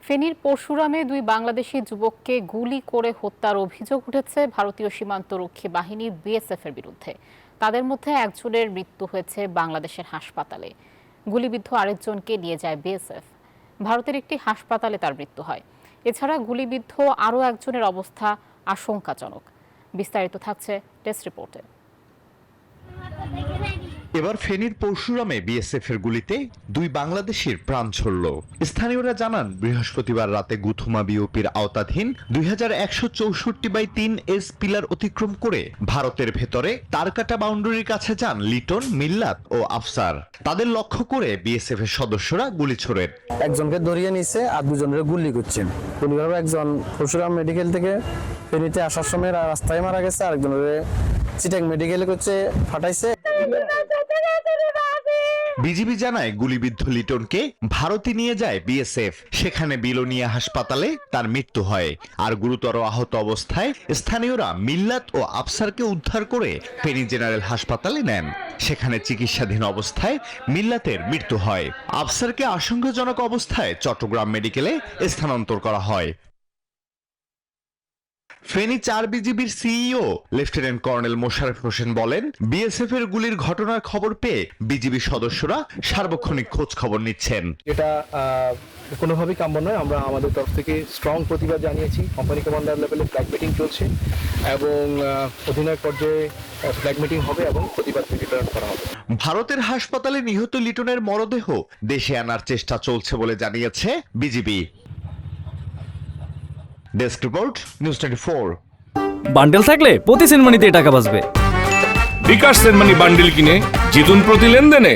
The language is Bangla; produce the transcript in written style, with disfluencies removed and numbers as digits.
ফেনীর পরশুরামে দুই বাংলাদেশি যুবককে গুলি করে হত্যার অভিযোগ উঠেছে ভারতীয় সীমান্তরক্ষী বাহিনী বিএসএফ এর বিরুদ্ধে। তাদের মধ্যে একজনের মৃত্যু হয়েছে বাংলাদেশের হাসপাতালে। গুলিবিদ্ধ আরেকজনকে নিয়ে যায় বিএসএফ। ভারতের একটি হাসপাতালে তার মৃত্যু হয়। এছাড়া গুলিবিদ্ধ আরও একজনের অবস্থা আশঙ্কাজনক। বিস্তারিত থাকছে টেস্ট রিপোর্টে। এবার ফেনীর পরশুরামে বিএসএফ এর গুলিতে দুই বাংলাদেশির প্রাণ ছড়ল। স্থানীয়রা জানান, বৃহস্পতিবার রাতে গুথুমা বিওপির আওতাধীন 2164/3 পিলার অতিক্রম করে ভারতের ভেতরে তারকাটা বাউন্ডারির কাছে যান লিটন, মিল্লাত ও আফসার। তাদের লক্ষ্য করে বিএসএফ এর সদস্যরা গুলি ছোড়েন। একজনকে ধরিয়ে নিছে আর দুজনের গুলি করছেন। গুলিভাবে একজন পরশুরাম মেডিকেল থেকে ফেনীতে আসার সময় রাস্তায় মারা গেছে, আরেকজনের চিটাং মেডিকেলে করছে ফাটাইছে। বিজিবি জানায়, গুলিবিদ্ধ লিটনকে ভারতে নিয়ে যায় বিএসএফ। সেখানে বিলোনিয়া হাসপাতালে তার মৃত্যু হয়। আর গুরুতর আহত অবস্থায় স্থানীয়রা মিল্লাত ও আফসারকে উদ্ধার করে ফেনী জেনারেল হাসপাতালে নেন। সেখানে চিকিৎসাধীন অবস্থায় মিল্লাতের মৃত্যু হয়। আফসারকে আশঙ্কাজনক অবস্থায় চট্টগ্রাম মেডিকেলে স্থানান্তর করা হয়। ফেনী 4 বিজিবির CEO lieutenant colonel Mosharraf Hossain বলেন, বিএসএফ এর গুলির ঘটনার খবর পেয়ে বিজিবি সদস্যরা সার্বক্ষণিক খোঁজ খবর নিচ্ছেন। এটা কোনোভাবেই কাম্য নয়। আমরা আমাদের তরফ থেকে স্ট্রং প্রতিবাদ জানিয়েছি। কোম্পানি কমান্ডার লেভেলে ফ্ল্যাগ মিটিং চলছে এবং অধিনায়ক পর্যায়ে ফ্ল্যাগ মিটিং হবে এবং প্রতিবাদ বিতরণ করা হবে। ভারতের হাসপাতালে নিহত লিটনের মরদেহ দেশে আনার চেষ্টা চলছে বলে জানিয়েছে BGB. Desk report, news 24। Bundle থাকলে প্রতি সেনমানিতে টাকা বাঁচবে। বিকাশ সেনমানি বান্ডেল কিনে জিতুন প্রতি লেনদেনে।